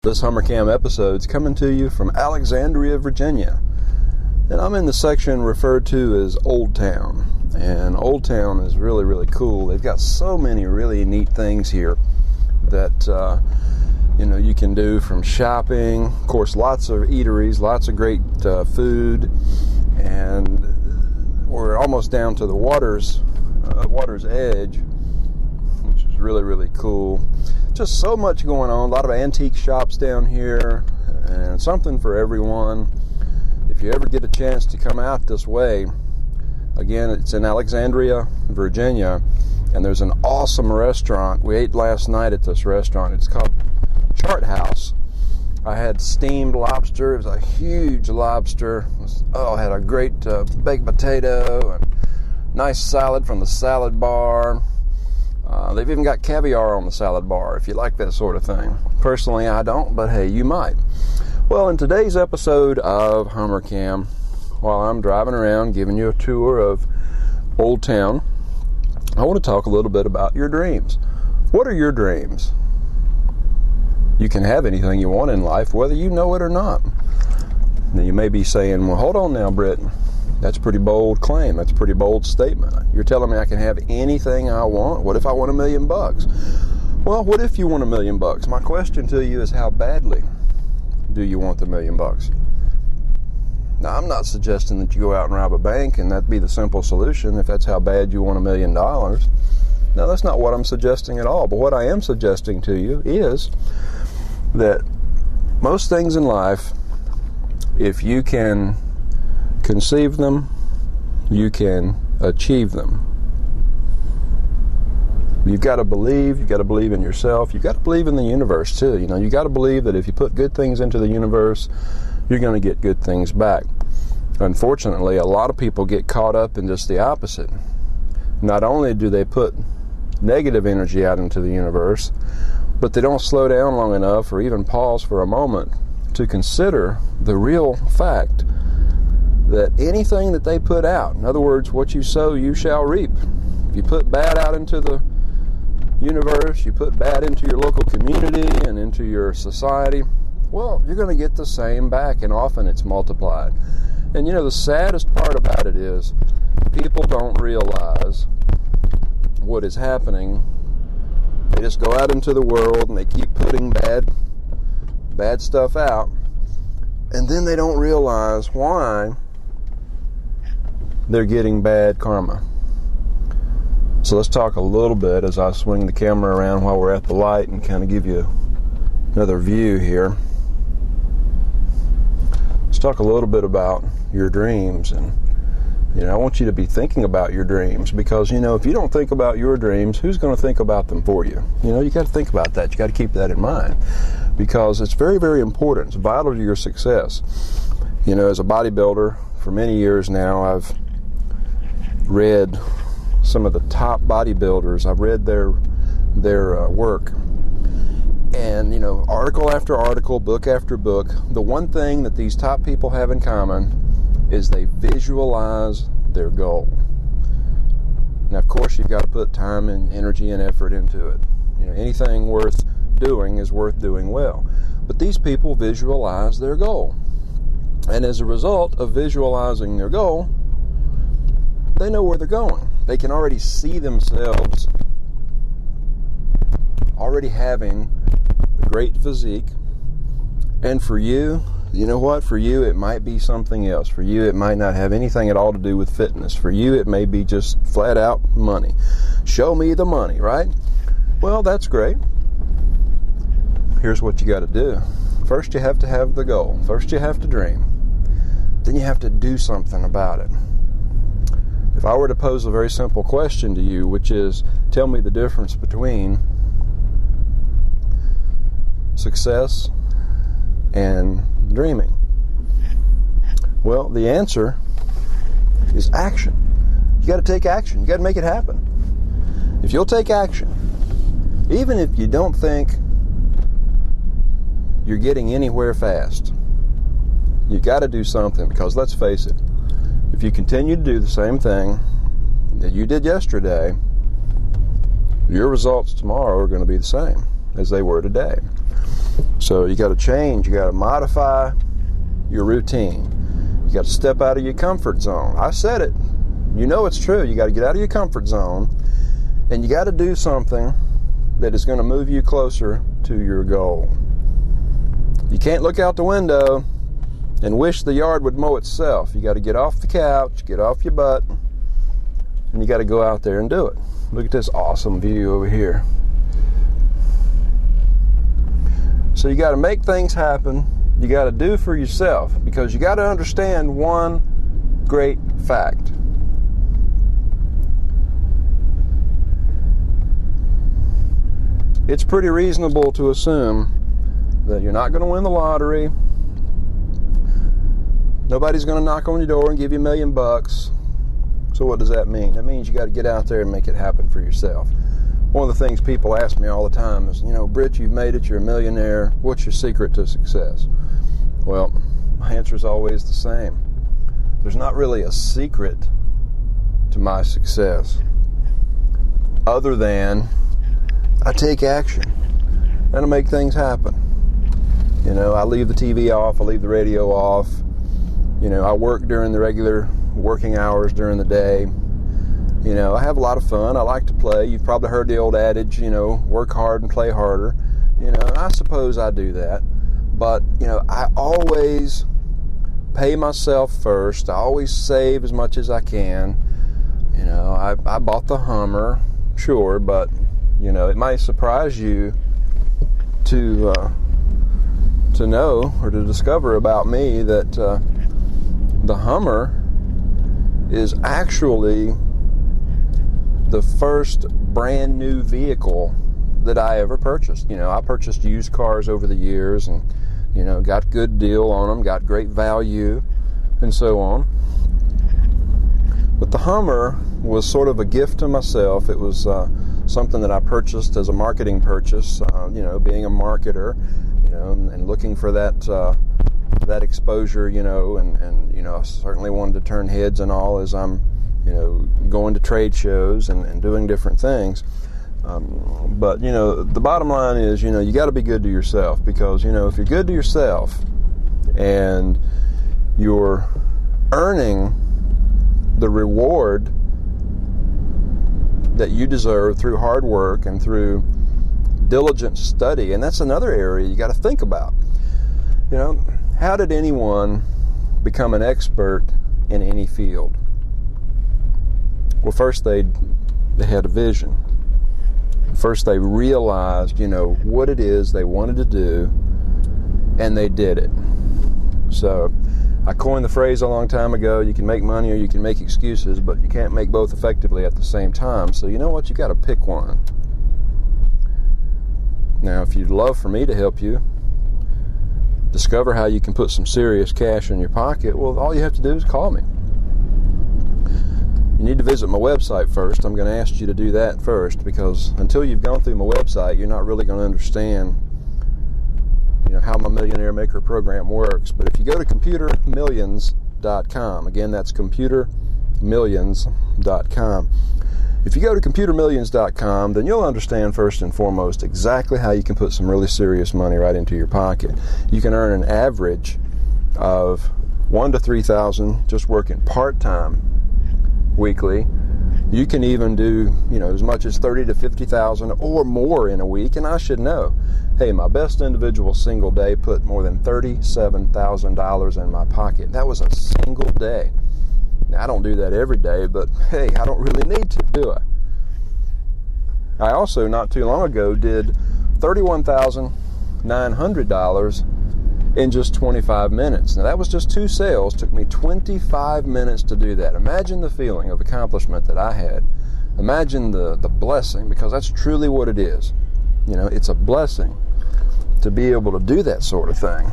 This HummerCam episode's coming to you from Alexandria, Virginia. And I'm in the section referred to as Old Town. And Old Town is really, really cool. They've got so many really neat things here that, you can do, from shopping. Of course, lots of eateries, lots of great food. And we're almost down to the water's edge, which is really, really cool. Just so much going on. A lot of antique shops down here, and something for everyone. If you ever get a chance to come out this way, again, it's in Alexandria, Virginia, and there's an awesome restaurant. We ate last night at this restaurant. It's called Chart House. I had steamed lobster. It was a huge lobster. I had a great baked potato and nice salad from the salad bar. They've even got caviar on the salad bar, if you like that sort of thing. Personally, I don't, but hey, you might. Well, in today's episode of HummerCam, while I'm driving around giving you a tour of Old Town, I want to talk a little bit about your dreams. What are your dreams? You can have anything you want in life, whether you know it or not. Now, you may be saying, well, hold on now, Britt. That's a pretty bold claim. That's a pretty bold statement. You're telling me I can have anything I want? What if I want $1 million? Well, what if you want $1 million? My question to you is, how badly do you want the $1 million? Now, I'm not suggesting that you go out and rob a bank and that'd be the simple solution if that's how bad you want $1 million. No, that's not what I'm suggesting at all. But what I am suggesting to you is that most things in life, if you can conceive them, you can achieve them. You've got to believe in yourself, you've got to believe in the universe too. You got to believe that if you put good things into the universe, you're going to get good things back. Unfortunately, a lot of people get caught up in just the opposite. Not only do they put negative energy out into the universe, but they don't slow down long enough or even pause for a moment to consider the real fact that anything that they put out, in other words, what you sow, you shall reap. If you put bad out into the universe, you put bad into your local community and into your society, well, you're going to get the same back, and often it's multiplied. And the saddest part about it is people don't realize what is happening. They just go out into the world and they keep putting bad stuff out, and then they don't realize why they're getting bad karma. So let's talk a little bit as I swing the camera around while we're at the light and kind of give you another view here. Let's talk a little bit about your dreams. And I want you to be thinking about your dreams, because if you don't think about your dreams, who's going to think about them for you? You got to think about that. You got to keep that in mind, because it's very, very important. It's vital to your success. As a bodybuilder for many years now, I've read some of the top bodybuilders. I've read their work, and article after article, book after book. The one thing that these top people have in common is they visualize their goal. Now, of course, you've got to put time and energy and effort into it. Anything worth doing is worth doing well. But these people visualize their goal, and as a result of visualizing their goal, they know where they're going. They can already see themselves already having a great physique. And for you, you know what? For you, it might be something else. For you, it might not have anything at all to do with fitness. For you, it may be just flat out money. Show me the money, right? Well, that's great. Here's what you got to do. First, you have to have the goal. First, you have to dream. Then you have to do something about it. If I were to pose a very simple question to you, which is, tell me the difference between success and dreaming. Well, the answer is action. You got to take action. You got to make it happen. If you'll take action, even if you don't think you're getting anywhere fast, you got to do something, because let's face it, if you continue to do the same thing that you did yesterday, your results tomorrow are going to be the same as they were today. So you got to change, you got to modify your routine. You got to step out of your comfort zone. I said it. You know it's true. You got to get out of your comfort zone, and you got to do something that is going to move you closer to your goal. You can't look out the window and wish the yard would mow itself. You got to get off the couch, get off your butt, and you got to go out there and do it. Look at this awesome view over here. So you got to make things happen. You got to do for yourself, because you got to understand one great fact. It's pretty reasonable to assume that you're not going to win the lottery. Nobody's going to knock on your door and give you $1 million. So what does that mean? That means you got to get out there and make it happen for yourself. One of the things people ask me all the time is, Britt, you've made it, you're a millionaire. What's your secret to success? Well, my answer is always the same. There's not really a secret to my success, other than I take action and I make things happen. I leave the TV off, I leave the radio off. I work during the regular working hours during the day. I have a lot of fun. I like to play. You've probably heard the old adage, work hard and play harder. And I suppose I do that. But, I always pay myself first. I always save as much as I can. I bought the Hummer, sure, but, it might surprise you to know or to discover about me that the Hummer is actually the first brand new vehicle that I ever purchased. I purchased used cars over the years and, got a good deal on them, got great value, and so on. But the Hummer was sort of a gift to myself. It was something that I purchased as a marketing purchase, being a marketer, and looking for that exposure, and I certainly wanted to turn heads and all as I'm going to trade shows and doing different things. But, the bottom line is, you got to be good to yourself, because, if you're good to yourself and you're earning the reward that you deserve through hard work and through diligent study, and that's another area you got to think about. How did anyone become an expert in any field? Well, first they had a vision. First they realized, what it is they wanted to do, and they did it. So I coined the phrase a long time ago, you can make money or you can make excuses, but you can't make both effectively at the same time. So you know what? You got to pick one. Now, if you'd love for me to help you discover how you can put some serious cash in your pocket, well, all you have to do is call me. You need to visit my website first. I'm going to ask you to do that first, because until you've gone through my website, you're not really going to understand, how my Millionaire Maker program works. But if you go to computermillions.com, again, that's computermillions.com. If you go to computermillions.com, then you'll understand first and foremost exactly how you can put some really serious money right into your pocket. You can earn an average of $1,000 to $3,000 just working part-time weekly. You can even do, as much as $30,000 to $50,000 or more in a week. And I should know, hey, my best individual single day put more than $37,000 in my pocket. That was a single day. Now, I don't do that every day, but hey, I don't really need to, do I? I also, not too long ago, did $31,900 in just 25 minutes. Now, that was just 2 sales. Took me 25 minutes to do that. Imagine the feeling of accomplishment that I had. Imagine the blessing, because that's truly what it is. It's a blessing to be able to do that sort of thing.